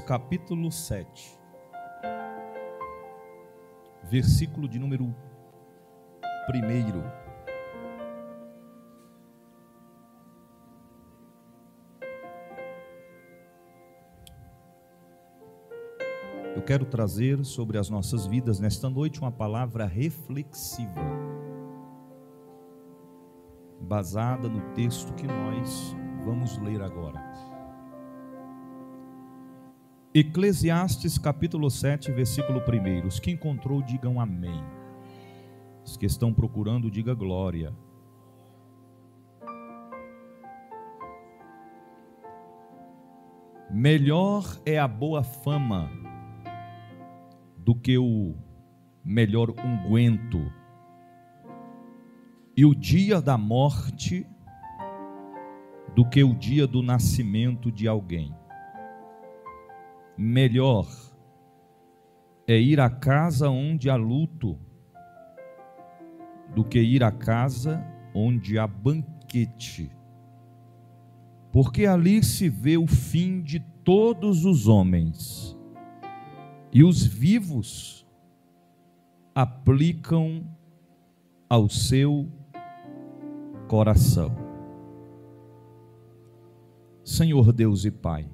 capítulo 7, versículo de número 1. Eu quero trazer sobre as nossas vidas nesta noite uma palavra reflexiva, baseada no texto que nós vamos ler agora. Eclesiastes capítulo 7, versículo 1. Os que encontrou, digam amém. Os que estão procurando, diga glória. Melhor é a boa fama do que o melhor unguento, e o dia da morte do que o dia do nascimento de alguém. Melhor é ir à casa onde há luto do que ir à casa onde há banquete, porque ali se vê o fim de todos os homens, e os vivos aplicam ao seu coração. Senhor Deus e Pai,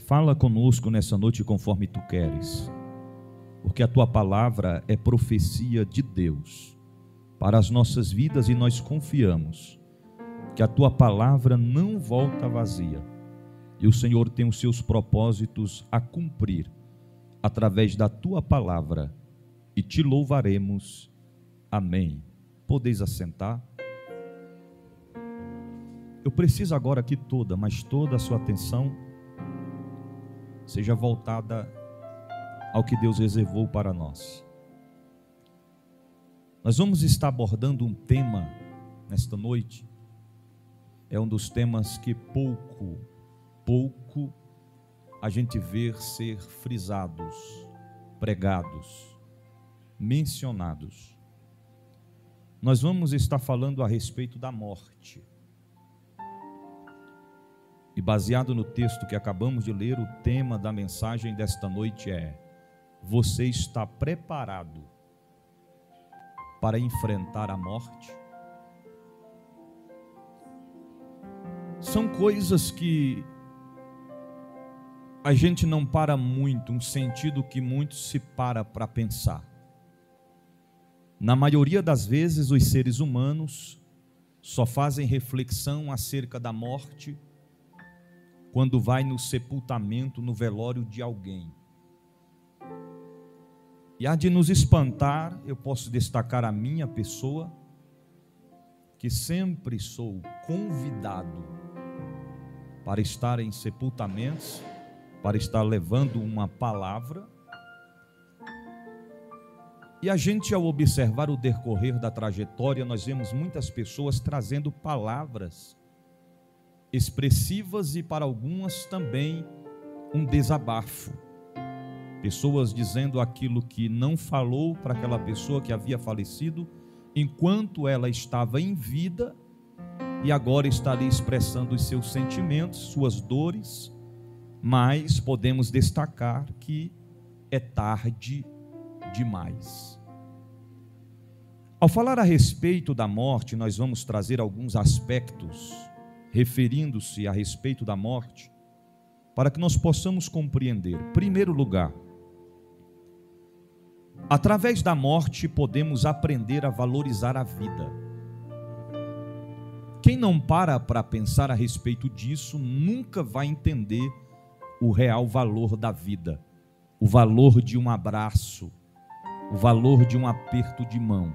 fala conosco nessa noite conforme Tu queres, porque a Tua palavra é profecia de Deus para as nossas vidas, e nós confiamos que a Tua palavra não volta vazia, e o Senhor tem os seus propósitos a cumprir através da Tua palavra, e Te louvaremos. Amém. Podeis assentar. Eu preciso agora que toda a sua atenção seja voltada ao que Deus reservou para nós. Nós vamos estar abordando um tema nesta noite. É um dos temas que pouco a gente vê ser frisados, pregados, mencionados. Nós vamos estar falando a respeito da morte. E baseado no texto que acabamos de ler, o tema da mensagem desta noite é: você está preparado para enfrentar a morte? São coisas que a gente não para muito, um sentido que muito se para pensar. Na maioria das vezes, os seres humanos só fazem reflexão acerca da morte quando vai no sepultamento, no velório de alguém. E há de nos espantar, eu posso destacar a minha pessoa, que sempre sou convidado para estar em sepultamentos, para estar levando uma palavra. E a gente, ao observar o decorrer da trajetória, nós vemos muitas pessoas trazendo palavras expressivas e para algumas também um desabafo. Pessoas dizendo aquilo que não falou para aquela pessoa que havia falecido enquanto ela estava em vida, e agora está ali expressando os seus sentimentos, suas dores, mas podemos destacar que é tarde demais. Ao falar a respeito da morte, nós vamos trazer alguns aspectos referindo-se a respeito da morte, para que nós possamos compreender. Em primeiro lugar, através da morte podemos aprender a valorizar a vida. Quem não para pensar a respeito disso nunca vai entender o real valor da vida, o valor de um abraço, o valor de um aperto de mão,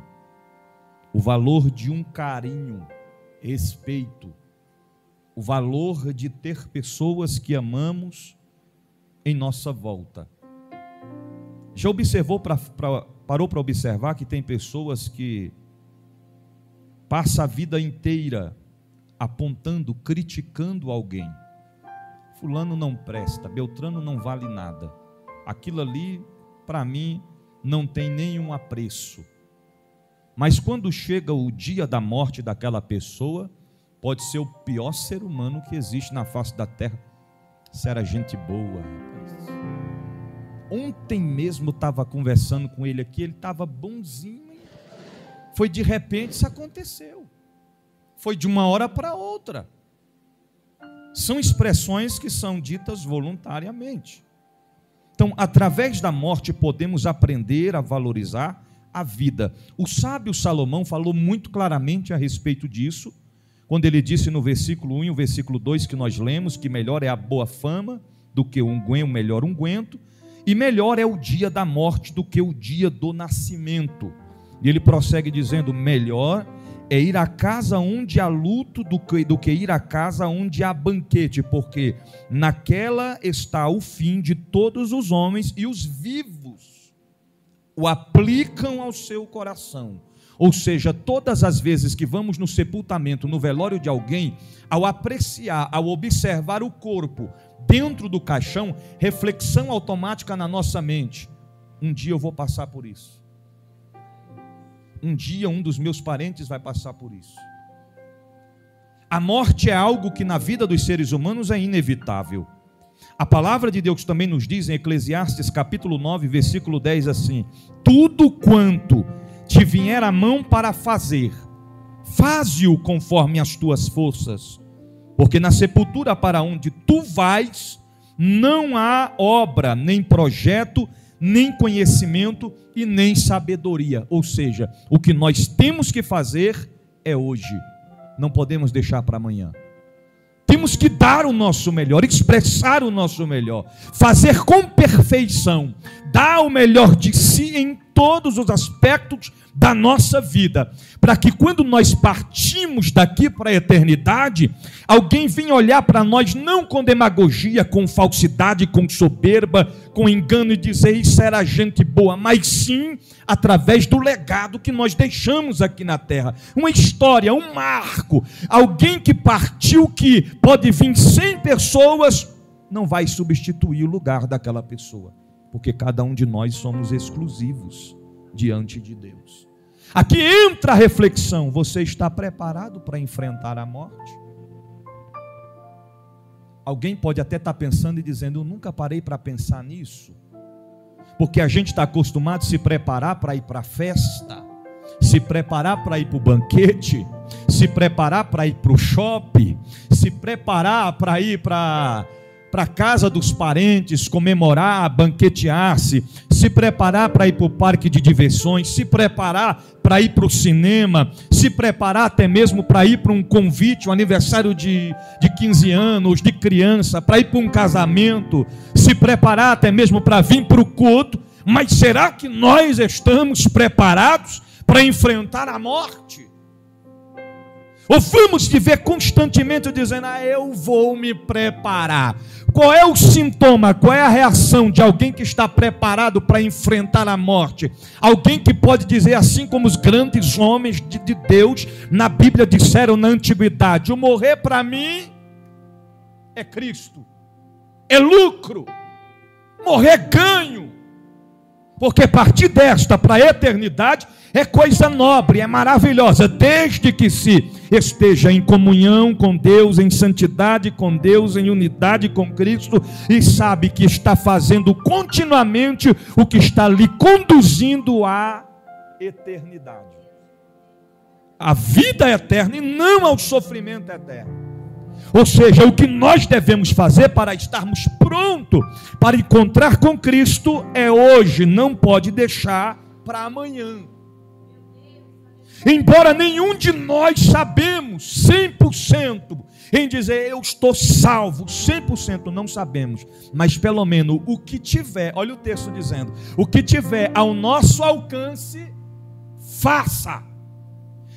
o valor de um carinho, respeito, o valor de ter pessoas que amamos em nossa volta. Já parou para observar que tem pessoas que passam a vida inteira apontando, criticando alguém? Fulano não presta, Beltrano não vale nada, aquilo ali para mim não tem nenhum apreço. Mas quando chega o dia da morte daquela pessoa, pode ser o pior ser humano que existe na face da terra, Você era gente boa, rapaz. Ontem mesmo eu estava conversando com ele aqui, ele estava bonzinho. Foi de repente, isso aconteceu. Foi de uma hora para outra. São expressões que são ditas voluntariamente. Então, através da morte, podemos aprender a valorizar a vida. O sábio Salomão falou muito claramente a respeito disso, quando ele disse no versículo 1 e o versículo 2 que nós lemos, que melhor é a boa fama do que o melhor unguento, e melhor é o dia da morte do que o dia do nascimento. E ele prossegue dizendo, melhor é ir à casa onde há luto do que ir à casa onde há banquete, porque naquela está o fim de todos os homens, e os vivos o aplicam ao seu coração. Ou seja, todas as vezes que vamos no sepultamento, no velório de alguém, ao apreciar, ao observar o corpo dentro do caixão, reflexão automática na nossa mente: um dia eu vou passar por isso. Um dia um dos meus parentes vai passar por isso. A morte é algo que na vida dos seres humanos é inevitável. A palavra de Deus também nos diz em Eclesiastes capítulo 9, versículo 10 assim: tudo quanto te vier a mão para fazer, faze-o conforme as tuas forças, porque na sepultura para onde tu vais, não há obra, nem projeto, nem conhecimento e nem sabedoria. Ou seja, o que nós temos que fazer é hoje, não podemos deixar para amanhã. Temos que dar o nosso melhor, expressar o nosso melhor, fazer com perfeição, dar o melhor de si em todos os aspectos da nossa vida, para que quando nós partimos daqui para a eternidade, alguém venha olhar para nós não com demagogia, com falsidade, com soberba, com engano e dizer isso era gente boa, mas sim através do legado que nós deixamos aqui na terra, uma história, um marco, alguém que partiu, que pode vir 100 pessoas, não vai substituir o lugar daquela pessoa, porque cada um de nós somos exclusivos diante de Deus. Aqui entra a reflexão: você está preparado para enfrentar a morte? Alguém pode até estar pensando e dizendo: eu nunca parei para pensar nisso, porque a gente está acostumado a se preparar para ir para a festa, se preparar para ir para o banquete, se preparar para ir para o shopping, se preparar para ir para a casa dos parentes, comemorar, banquetear-se, se preparar para ir para o parque de diversões, se preparar para ir para o cinema, se preparar até mesmo para ir para um convite, um aniversário de 15 anos, de criança, para ir para um casamento, se preparar até mesmo para vir para o culto. Mas será que nós estamos preparados para enfrentar a morte? Ou vamos viver constantemente dizendo: eu vou me preparar? Qual é o sintoma, qual é a reação de alguém que está preparado para enfrentar a morte? Alguém que pode dizer, assim como os grandes homens de Deus na Bíblia disseram na antiguidade: o morrer para mim é Cristo, é lucro, morrer é ganho, porque partir desta para a eternidade é coisa nobre, é maravilhosa, desde que se esteja em comunhão com Deus, em santidade com Deus, em unidade com Cristo, e sabe que está fazendo continuamente o que está lhe conduzindo à eternidade, à vida eterna, e não ao sofrimento eterno. Ou seja, o que nós devemos fazer para estarmos prontos para encontrar com Cristo é hoje, não pode deixar para amanhã. Embora nenhum de nós sabemos 100% em dizer eu estou salvo, 100% não sabemos, mas pelo menos o que tiver, olha o texto dizendo, o que tiver ao nosso alcance, faça.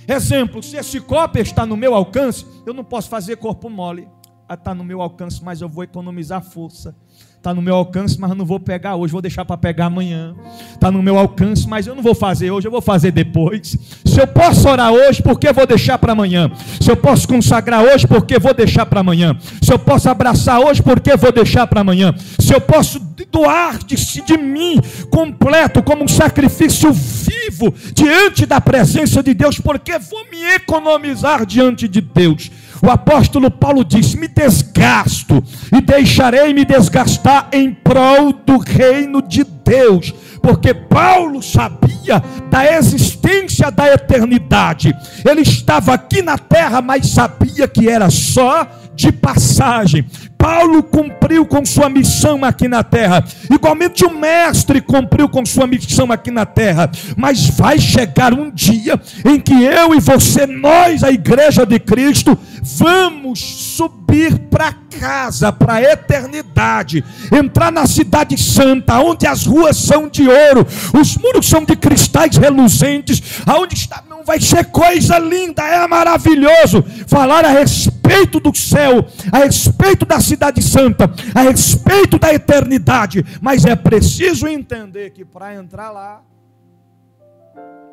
Exemplo, se esse copo está no meu alcance, eu não posso fazer corpo mole. Está no meu alcance, mas eu vou economizar força. Está no meu alcance, mas eu não vou pegar hoje, vou deixar para pegar amanhã. Está no meu alcance, mas eu não vou fazer hoje, eu vou fazer depois. Se eu posso orar hoje, por que vou deixar para amanhã? Se eu posso consagrar hoje, por que vou deixar para amanhã? Se eu posso abraçar hoje, por que vou deixar para amanhã? Se eu posso doar de mim completo, como um sacrifício vivo diante da presença de Deus, por que vou me economizar diante de Deus? O apóstolo Paulo diz: me desgasto e deixarei me desgastar em prol do reino de Deus. Porque Paulo sabia da existência da eternidade. Ele estava aqui na terra, mas sabia que era só de passagem. Paulo cumpriu com sua missão aqui na terra, igualmente o mestre cumpriu com sua missão aqui na terra. Mas vai chegar um dia em que eu e você, nós, a igreja de Cristo, vamos subir para casa, para a eternidade, entrar na cidade santa, onde as ruas são de ouro, os muros são de cristais reluzentes, aonde está, não vai ser coisa linda, é maravilhoso falar a respeito do céu, a respeito da cidade santa, a respeito da eternidade. Mas é preciso entender que para entrar lá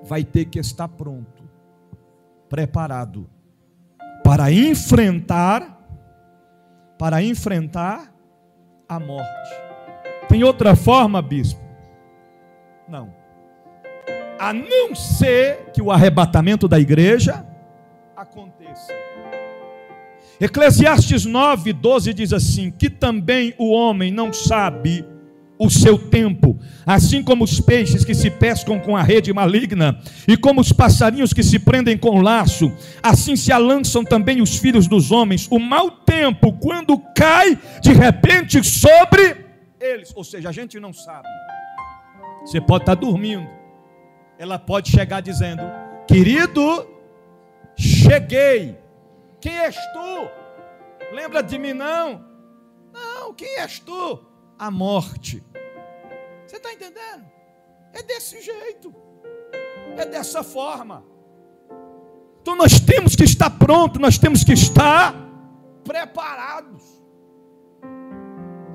vai ter que estar pronto, preparado para enfrentar a morte. Tem outra forma, bispo? Não. A não ser que o arrebatamento da igreja aconteça. Eclesiastes 9:12 diz assim: que também o homem não sabe o seu tempo, assim como os peixes que se pescam com a rede maligna, e como os passarinhos que se prendem com laço, assim se alançam também os filhos dos homens. O mau tempo, quando cai de repente sobre eles. Ou seja, a gente não sabe. Você pode estar dormindo, ela pode chegar dizendo: querido, cheguei. Quem és tu? Lembra de mim não? Não, quem és tu? A morte. Você está entendendo? É desse jeito, é dessa forma. Então nós temos que estar prontos, nós temos que estar preparados.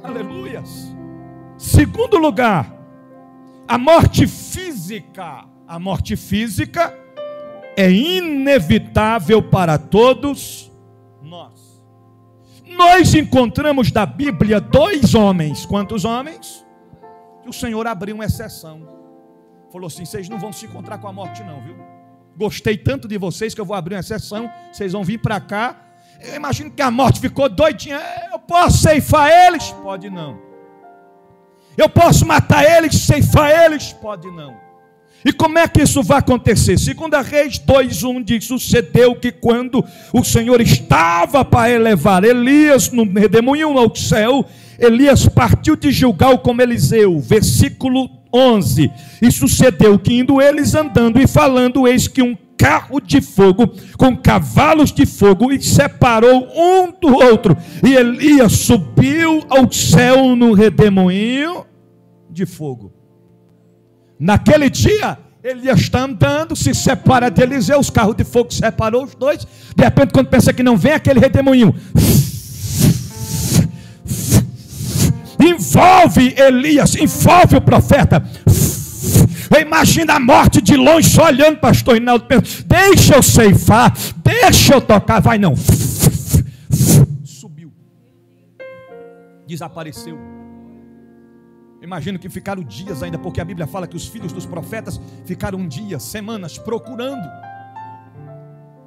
Aleluias. Segundo lugar, a morte física. A morte física é inevitável para todos nós. Nós encontramos da Bíblia 2 homens. Quantos homens? Que o Senhor abriu uma exceção. Falou assim: vocês não vão se encontrar com a morte não, viu? Gostei tanto de vocês que eu vou abrir uma exceção. Vocês vão vir para cá. Eu imagino que a morte ficou doidinha. Eu posso ceifar eles? Pode não. Eu posso matar eles, ceifar eles? Pode não. E como é que isso vai acontecer? 2 Reis 2:1 diz: sucedeu que quando o Senhor estava para elevar Elias no redemoinho ao céu, Elias partiu de Gilgal como Eliseu. Versículo 11: e sucedeu que indo eles andando e falando, eis que um carro de fogo com cavalos de fogo os separou um do outro, e Elias subiu ao céu no redemoinho de fogo. Naquele dia, Elias está andando, se separa de Eliseu, os carros de fogo separou os dois. De repente, quando pensa que não vem, aquele redemoinho envolve Elias, envolve o profeta. Imagina a morte de longe, só olhando, pastor Rinaldo, pensa: deixa eu ceifar, deixa eu tocar. Vai não. Subiu, desapareceu. Imagino que ficaram dias ainda, porque a Bíblia fala que os filhos dos profetas ficaram dias, semanas procurando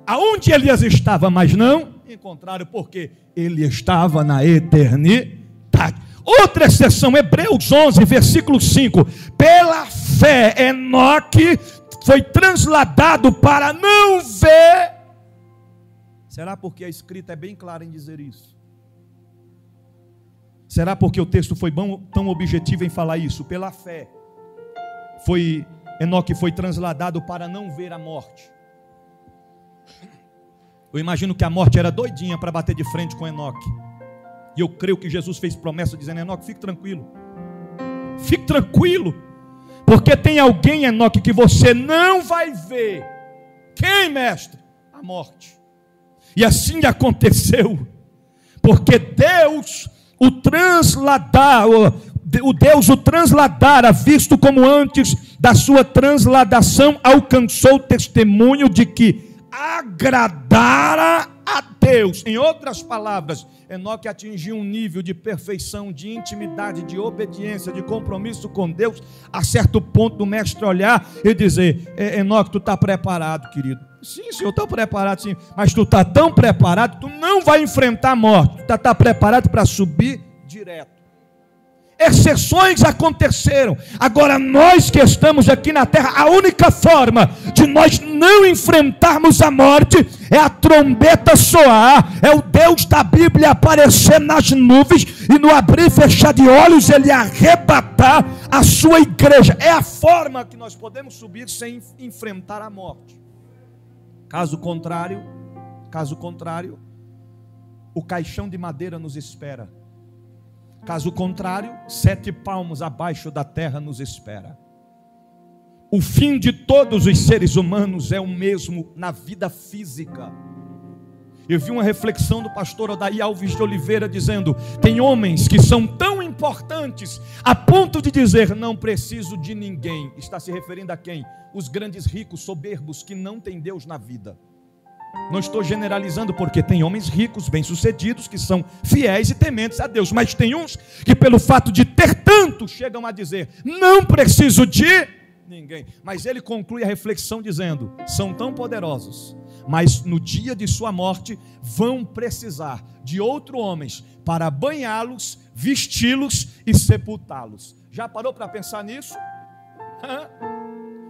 aonde Elias estava, mas não encontraram, porque ele estava na eternidade. Outra exceção, Hebreus 11, versículo 5: pela fé Enoque foi transladado para não ver. Será porque a escrita é bem clara em dizer isso? Será porque o texto foi tão objetivo em falar isso? Pela fé Enoque foi transladado para não ver a morte. Eu imagino que a morte era doidinha para bater de frente com Enoque. E eu creio que Jesus fez promessa dizendo: Enoque, fique tranquilo. Fique tranquilo. Porque tem alguém, Enoque, que você não vai ver. Quem, mestre? A morte. E assim aconteceu. Porque Deus o transladara, visto como antes da sua transladação alcançou o testemunho de que agradara a Deus. Em outras palavras, Enoque atingiu um nível de perfeição, de intimidade, de obediência, de compromisso com Deus, a certo ponto do mestre olhar e dizer: Enoque, tu está preparado, querido. Sim, senhor, estou preparado sim. Mas tu está tão preparado, tu não vai enfrentar a morte. Tu está preparado para subir direto. Exceções aconteceram. Agora nós que estamos aqui na terra, a única forma de nós não enfrentarmos a morte é a trombeta soar, é o Deus da Bíblia aparecer nas nuvens e no abrir e fechar de olhos ele arrebatar a sua igreja. É a forma que nós podemos subir sem enfrentar a morte. Caso contrário, o caixão de madeira nos espera. Caso contrário, 7 palmos abaixo da terra nos espera. O fim de todos os seres humanos é o mesmo na vida física. Eu vi uma reflexão do pastor Odair Alves de Oliveira dizendo: tem homens que são tão importantes a ponto de dizer, não preciso de ninguém. Está se referindo a quem? Os grandes ricos soberbos que não têm Deus na vida. Não estou generalizando, porque tem homens ricos, bem-sucedidos, que são fiéis e tementes a Deus, mas tem uns que pelo fato de ter tanto, chegam a dizer, não preciso de ninguém. Mas ele conclui a reflexão dizendo, são tão poderosos, mas no dia de sua morte, vão precisar de outros homens para banhá-los, vesti-los e sepultá-los. Já parou para pensar nisso?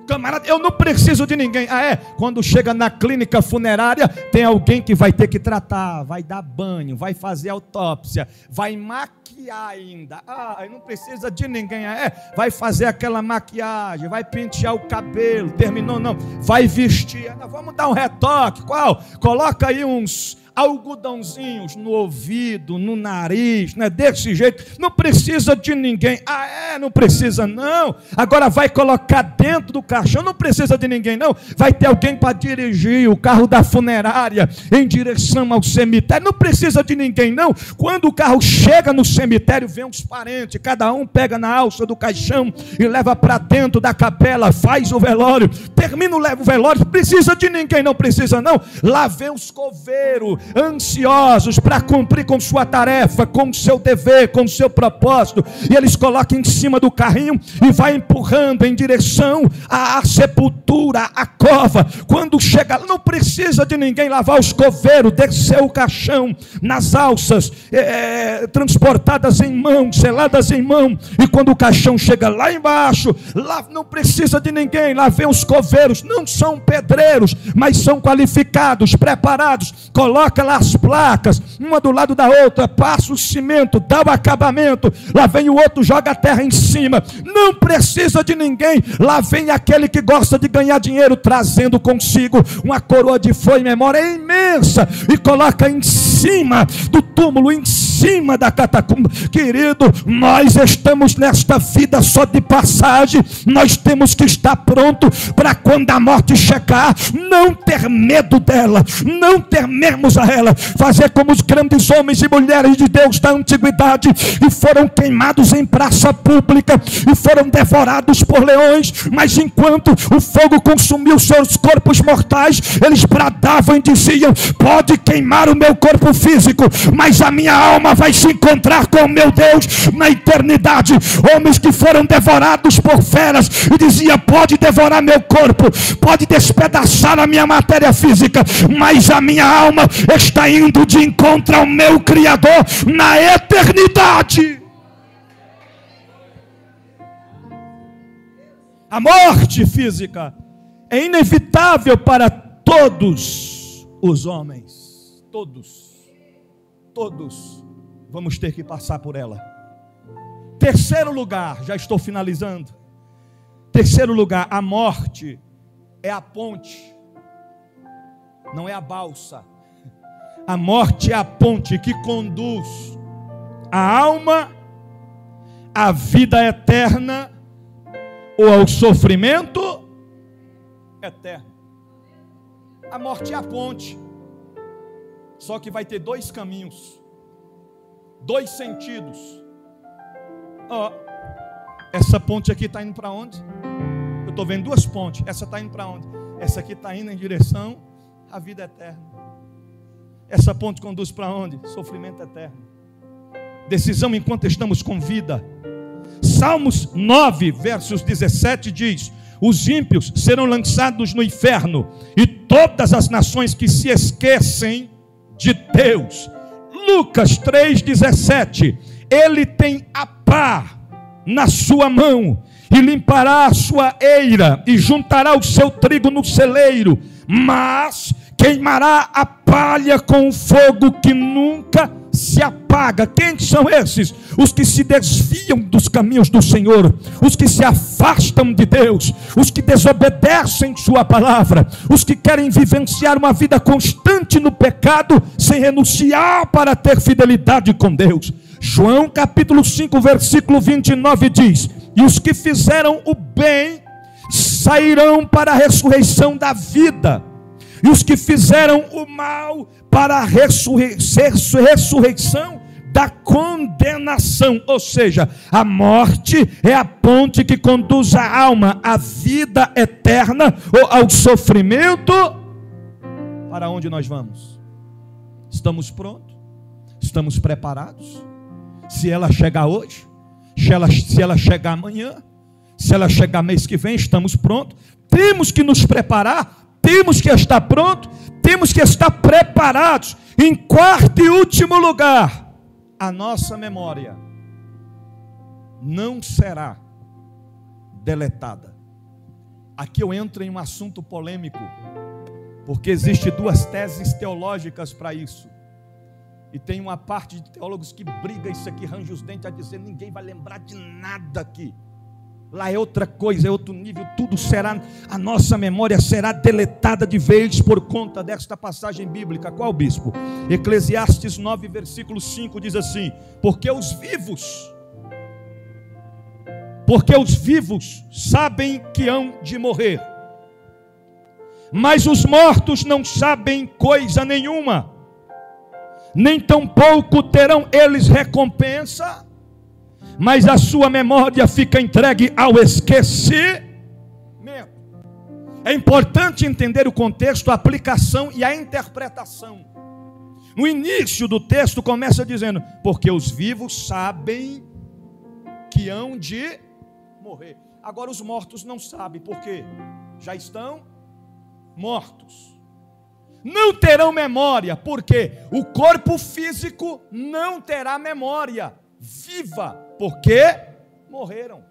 Camarada, eu não preciso de ninguém. Quando chega na clínica funerária, tem alguém que vai ter que tratar, vai dar banho, vai fazer autópsia, vai maquiar ainda. Não precisa de ninguém. Vai fazer aquela maquiagem, vai pentear o cabelo, terminou não, vai vestir. Vamos dar um retoque. Qual? Coloca aí uns algodãozinhos no ouvido, no nariz, né? Desse jeito, não precisa de ninguém. Não precisa não. Agora vai colocar dentro do caixão, não precisa de ninguém não. Vai ter alguém para dirigir o carro da funerária em direção ao cemitério, não precisa de ninguém não. Quando o carro chega no cemitério, vem uns parentes, cada um pega na alça do caixão e leva para dentro da capela, faz o velório, termina o velório, não precisa de ninguém, não precisa não. Lá vem os coveiros, ansiosos para cumprir com sua tarefa, com seu dever, com seu propósito, e eles colocam em cima do carrinho e vai empurrando em direção à sepultura, à cova. Quando chega, não precisa de ninguém lavar os coveiros, descer o caixão nas alças, transportadas em mão, seladas em mão, e quando o caixão chega lá embaixo, lá não precisa de ninguém. Lá vem os coveiros, não são pedreiros, mas são qualificados, preparados, coloca lá as placas, uma do lado da outra, passa o cimento, dá o acabamento, lá vem o outro, joga a terra em cima, não precisa de ninguém. Lá vem aquele que gosta de ganhar dinheiro, trazendo consigo uma coroa de flor em memória imensa, e coloca em cima do túmulo, em cima da catacumba. Querido, nós estamos nesta vida só de passagem, nós temos que estar pronto para quando a morte chegar, não ter medo dela, não temermos a ela, fazer como os grandes homens e mulheres de Deus da antiguidade, e foram queimados em praça pública, e foram devorados por leões, mas enquanto o fogo consumiu seus corpos mortais, eles bradavam e diziam, pode queimar o meu corpo físico, mas a minha alma vai se encontrar com o meu Deus na eternidade. Homens que foram devorados por feras, e dizia, pode devorar meu corpo, pode despedaçar a minha matéria física, mas a minha alma está indo de encontro ao meu Criador na eternidade. A morte física é inevitável para todos os homens. Todos vamos ter que passar por ela. Terceiro lugar, já estou finalizando. Terceiro lugar, a morte é a ponte, não é a balsa. A morte é a ponte que conduz a alma à vida eterna ou ao sofrimento eterno. A morte é a ponte. Só que vai ter 2 caminhos, 2 sentidos. Essa ponte aqui está indo para onde? Eu estou vendo 2 pontes. Essa está indo para onde? Essa aqui está indo em direção à vida eterna. Essa ponte conduz para onde? Sofrimento eterno. Decisão enquanto estamos com vida. Salmos 9, versos 17 diz: os ímpios serão lançados no inferno, e todas as nações que se esquecem de Deus. Lucas 3,17, ele tem a pá na sua mão, e limpará a sua eira, e juntará o seu trigo no celeiro, mas queimará a palha com o fogo que nunca se apaga. Quem são esses? Os que se desviam dos caminhos do Senhor, os que se afastam de Deus, os que desobedecem sua palavra, os que querem vivenciar uma vida constante no pecado, sem renunciar para ter fidelidade com Deus. João capítulo 5, versículo 29 diz: e os que fizeram o bem sairão para a ressurreição da vida, e os que fizeram o mal para a ressurreição da condenação. Ou seja, a morte é a ponte que conduz a alma à vida eterna ou ao sofrimento. Para onde nós vamos? Estamos prontos? Estamos preparados? Se ela chegar hoje, se ela chegar amanhã, se ela chegar mês que vem, estamos prontos? Temos que nos preparar. Temos que estar prontos, temos que estar preparados. Em quarto e último lugar, a nossa memória não será deletada. Aqui eu entro em um assunto polêmico, porque existem duas teses teológicas para isso. E tem uma parte de teólogos que briga isso aqui, range os dentes a dizer: ninguém vai lembrar de nada aqui. Lá é outra coisa, é outro nível, tudo será, a nossa memória será deletada de vez por conta desta passagem bíblica. Qual, bispo? Eclesiastes 9, versículo 5 diz assim: porque os vivos sabem que hão de morrer, mas os mortos não sabem coisa nenhuma, nem tampouco terão eles recompensa, mas a sua memória fica entregue ao esquecimento. É importante entender o contexto, a aplicação e a interpretação. No início do texto começa dizendo: porque os vivos sabem que hão de morrer. Agora os mortos não sabem, porque já estão mortos. Não terão memória, porque o corpo físico não terá memória viva, porque morreram.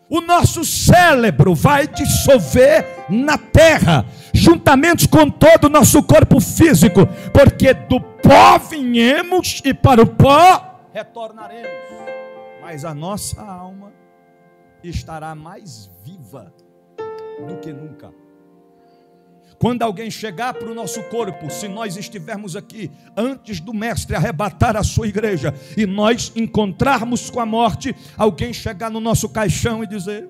O nosso cérebro vai dissolver na terra, juntamente com todo o nosso corpo físico, porque do pó viemos e para o pó retornaremos. Mas a nossa alma estará mais viva do que nunca. Quando alguém chegar para o nosso corpo, se nós estivermos aqui antes do mestre arrebatar a sua igreja e nós encontrarmos com a morte, alguém chegar no nosso caixão e dizer: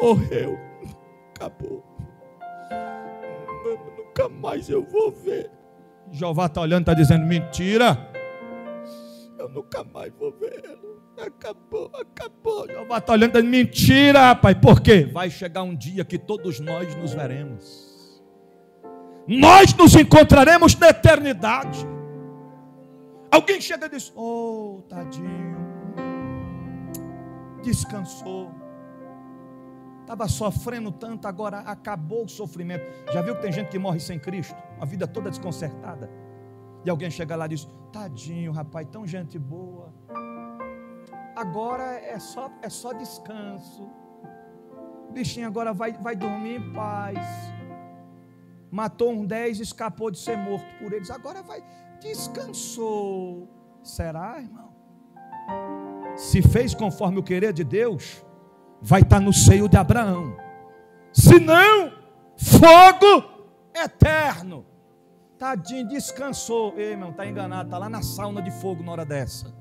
morreu, acabou, nunca mais eu vou ver. Jeová está olhando, está dizendo: mentira, eu nunca mais vou ver. Acabou. Jeová está olhando, mentira, rapaz. Por quê? Vai chegar um dia que todos nós nos veremos. Nós nos encontraremos na eternidade. Alguém chega e diz: oh, tadinho, descansou, estava sofrendo tanto, agora acabou o sofrimento. Já viu que tem gente que morre sem Cristo, a vida toda desconcertada? E alguém chega lá e diz: tadinho, rapaz, tão gente boa, agora é só descanso. O bichinho agora vai dormir em paz. Matou uns 10, escapou de ser morto por eles. Agora descansou. Será, irmão? Se fez conforme o querer de Deus, vai estar no seio de Abraão. Se não, fogo eterno. Tadinho, descansou. Ei, irmão, está enganado. Está lá na sauna de fogo na hora dessa.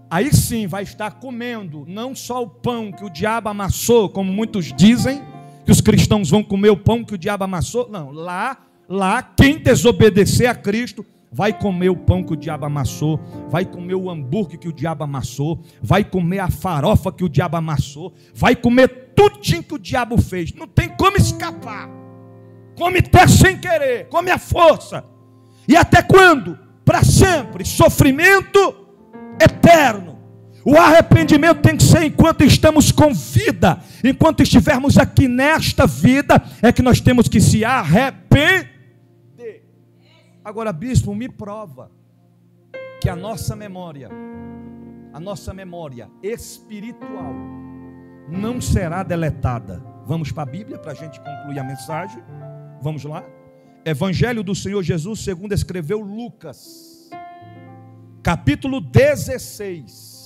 Aí sim vai estar comendo não só o pão que o diabo amassou, como muitos dizem, que os cristãos vão comer o pão que o diabo amassou. Não, lá quem desobedecer a Cristo vai comer o pão que o diabo amassou, vai comer o hambúrguer que o diabo amassou, vai comer a farofa que o diabo amassou, vai comer tudinho que o diabo fez. Não tem como escapar. Come até sem querer, come à força. E até quando? Para sempre. Sofrimento eterno. O arrependimento tem que ser enquanto estamos com vida. Enquanto estivermos aqui nesta vida, é que nós temos que se arrepender. Agora, bispo, me prova que a nossa memória espiritual não será deletada. Vamos para a Bíblia para a gente concluir a mensagem. Vamos lá. Evangelho do Senhor Jesus segundo escreveu Lucas, capítulo 16.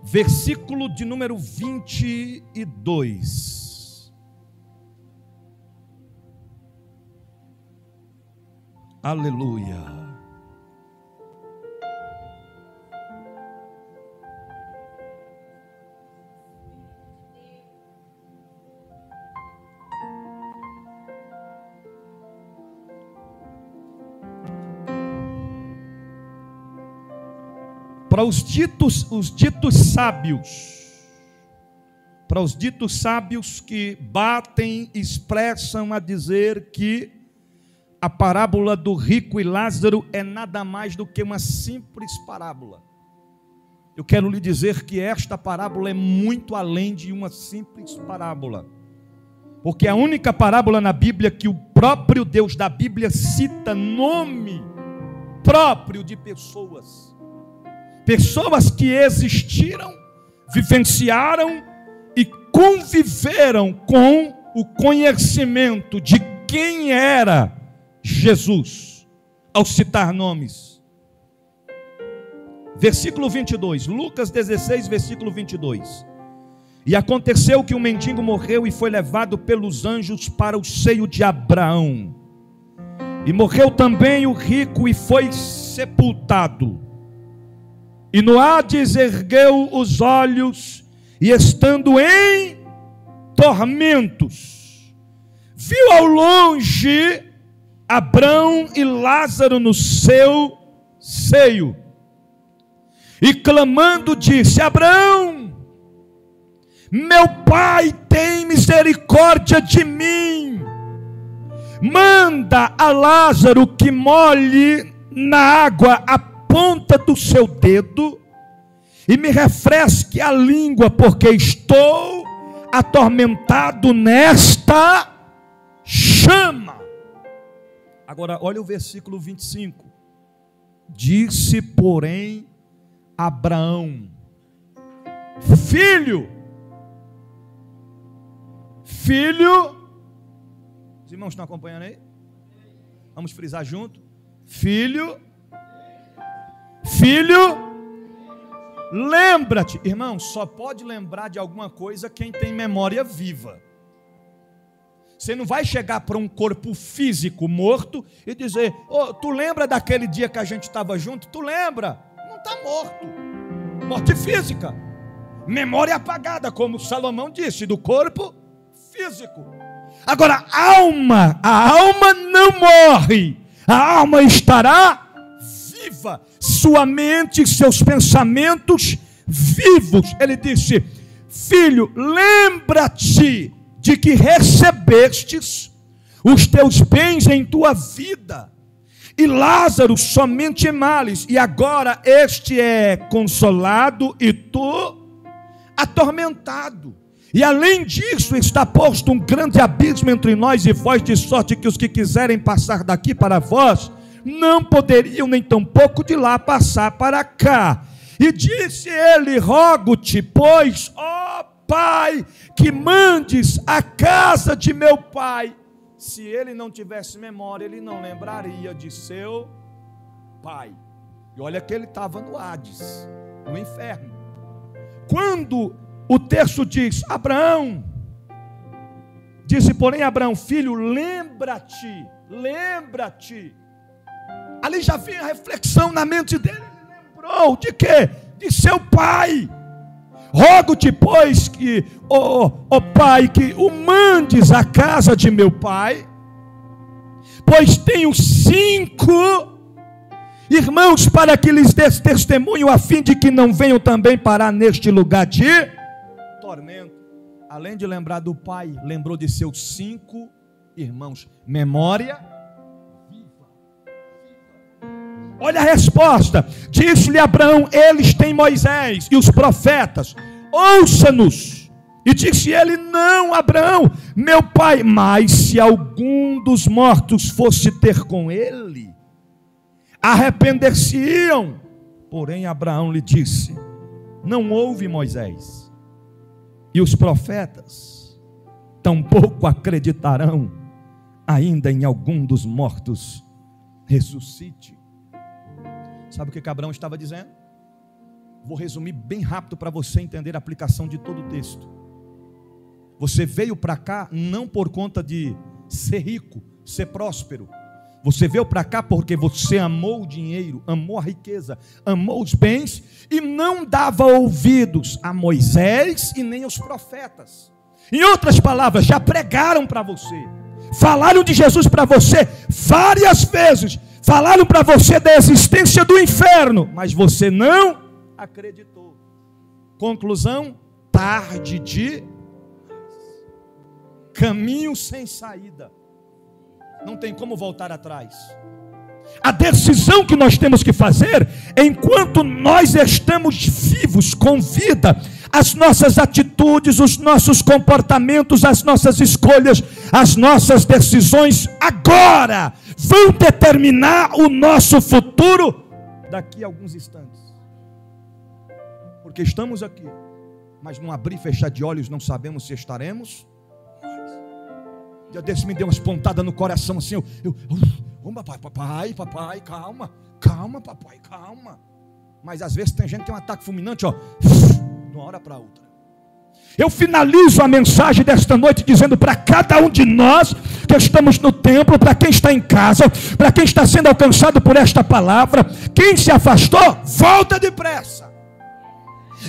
Versículo de número 22. Aleluia. Para os ditos sábios que batem, expressam a dizer que a parábola do rico e Lázaro é nada mais do que uma simples parábola. Eu quero lhe dizer que esta parábola é muito além de uma simples parábola, porque é a única parábola na Bíblia que o próprio Deus da Bíblia cita nome próprio de pessoas que existiram, vivenciaram e conviveram com o conhecimento de quem era Jesus, ao citar nomes. Versículo 22, Lucas 16, versículo 22. E aconteceu que um mendigo morreu e foi levado pelos anjos para o seio de Abraão. E morreu também o rico e foi sepultado. E no Hades ergueu os olhos, e estando em tormentos, viu ao longe Abraão e Lázaro no seu seio. E clamando disse: Abraão, meu pai, tem misericórdia de mim. Manda a Lázaro que molhe na água a ponta do seu dedo e me refresque a língua, porque estou atormentado nesta chama. Agora olha o versículo 25. Disse, porém, Abraão: filho, os irmãos estão acompanhando aí? Vamos frisar junto. Filho, lembra-te. Irmão, só pode lembrar de alguma coisa quem tem memória viva. Você não vai chegar para um corpo físico morto e dizer: oh, tu lembra daquele dia que a gente estava junto? Tu lembra? Não está morto. Morte física. Memória apagada, como Salomão disse, do corpo físico. Agora, a alma não morre. A alma estará viva, sua mente, seus pensamentos vivos. Ele disse: filho, lembra-te de que recebestes os teus bens em tua vida, e Lázaro somente males, e agora este é consolado e tu atormentado. E além disso está posto um grande abismo entre nós e vós, de sorte que os que quiserem passar daqui para vós não poderiam nem tampouco de lá passar para cá. E disse ele: rogo-te, pois, ó Pai, que mandes a casa de meu pai. Se ele não tivesse memória, ele não lembraria de seu pai. E olha que ele estava no Hades, no inferno. Quando o texto diz: Abraão, disse porém Abraão: filho, lembra-te. Ali já vinha a reflexão na mente dele. Ele lembrou de quê? De seu pai. Rogo-te, pois, que, ó pai, que o mandes à casa de meu pai, pois tenho 5 irmãos, para que lhes des testemunho, a fim de que não venham também parar neste lugar de tormento. Além de lembrar do pai, lembrou de seus 5 irmãos. Memória viva. Olha a resposta. Disse-lhe Abraão: eles têm Moisés e os profetas, ouça-nos. E disse ele: não, Abraão, meu pai, mas se algum dos mortos fosse ter com ele, arrepender-se-iam. Porém Abraão lhe disse: não houve Moisés e os profetas, tampouco acreditarão, ainda em algum dos mortos ressuscite. Sabe o que Abraão estava dizendo? Vou resumir bem rápido para você entender a aplicação de todo o texto. Você veio para cá não por conta de ser rico, ser próspero. Você veio para cá porque você amou o dinheiro, amou a riqueza, amou os bens e não dava ouvidos a Moisés e nem aos profetas. Em outras palavras, já pregaram para você, falaram de Jesus para você várias vezes, falaram para você da existência do inferno, mas você não acreditou. Conclusão: tarde de caminho sem saída. Não tem como voltar atrás. A decisão que nós temos que fazer, enquanto nós estamos vivos, com vida, as nossas atitudes, os nossos comportamentos, as nossas escolhas, as nossas decisões, agora, vão determinar o nosso futuro daqui a alguns instantes. Porque estamos aqui, mas num abrir e fechar de olhos não sabemos se estaremos. Dia desse me deu umas pontadas no coração assim, papai, calma, papai, calma. Mas às vezes tem gente que tem um ataque fulminante, de uma hora para outra. Eu finalizo a mensagem desta noite dizendo para cada um de nós que estamos no templo, para quem está em casa, para quem está sendo alcançado por esta palavra: quem se afastou, volta depressa.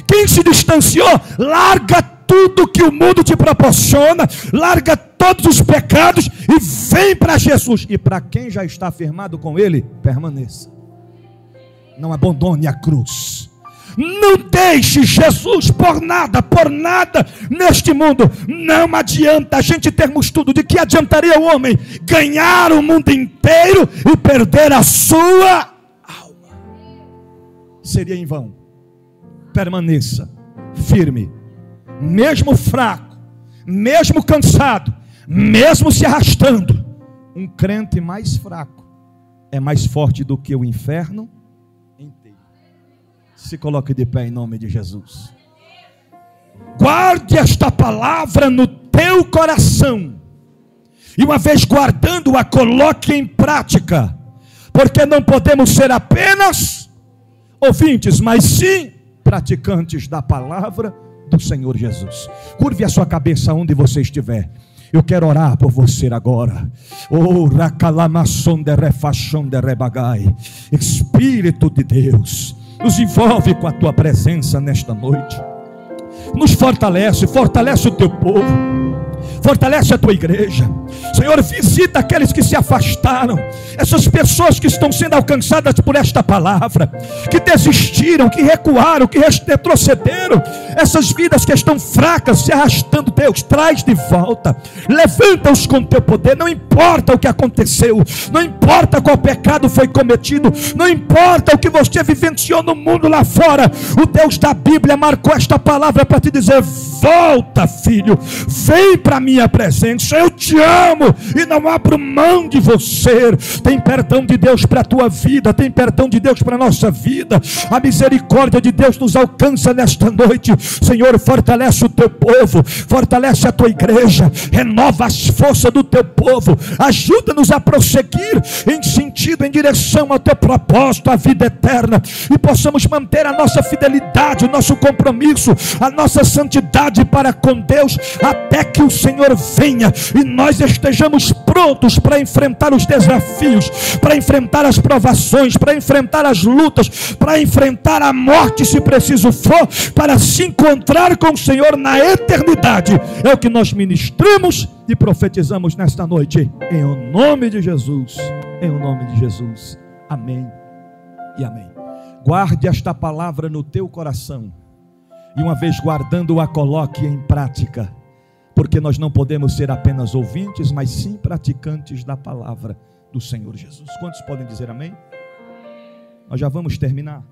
Quem se distanciou, larga tudo que o mundo te proporciona, larga todos os pecados e vem para Jesus. E para quem já está firmado com Ele, permaneça. Não abandone a cruz. Não deixe Jesus por nada neste mundo. Não adianta a gente termos tudo. De que adiantaria o homem ganhar o mundo inteiro e perder a sua alma? Seria em vão. Permaneça firme, mesmo fraco, mesmo cansado, mesmo se arrastando. Um crente mais fraco é mais forte do que o inferno inteiro. Se coloque de pé em nome de Jesus. Guarde esta palavra no teu coração, e uma vez guardando-a, coloque em prática, porque não podemos ser apenas ouvintes, mas sim praticantes da palavra do Senhor Jesus. Curve a sua cabeça onde você estiver. Eu quero orar por você agora. Espírito de Deus, nos envolve com a tua presença nesta noite. Nos fortalece o teu povo. Fortalece a tua igreja. Senhor, visita aqueles que se afastaram, essas pessoas que estão sendo alcançadas por esta palavra, que desistiram, que recuaram, que retrocederam, essas vidas que estão fracas, se arrastando. Deus, traz de volta, levanta-os com teu poder. Não importa o que aconteceu, não importa qual pecado foi cometido, não importa o que você vivenciou no mundo lá fora, o Deus da Bíblia marcou esta palavra para te dizer: volta, filho, vem para a minha presença, eu te amo e não abro mão de você. Tem perdão de Deus para a tua vida, tem perdão de Deus para a nossa vida. A misericórdia de Deus nos alcança nesta noite. Senhor, fortalece o teu povo, fortalece a tua igreja, renova as forças do teu povo, ajuda-nos a prosseguir em sentido, em direção ao teu propósito, a vida eterna, e possamos manter a nossa fidelidade, o nosso compromisso, a nossa santidade para com Deus, até que o Senhor venha e nós estejamos prontos para enfrentar os desafios, para enfrentar as provações, para enfrentar as lutas, para enfrentar a morte, se preciso for, para se encontrar com o Senhor na eternidade. É o que nós ministramos e profetizamos nesta noite, em o nome de Jesus, em o nome de Jesus. Amém e amém. Guarde esta palavra no teu coração, e uma vez guardando-a, coloque em prática, porque nós não podemos ser apenas ouvintes, mas sim praticantes da palavra do Senhor Jesus. Quantos podem dizer amém? Nós já vamos terminar.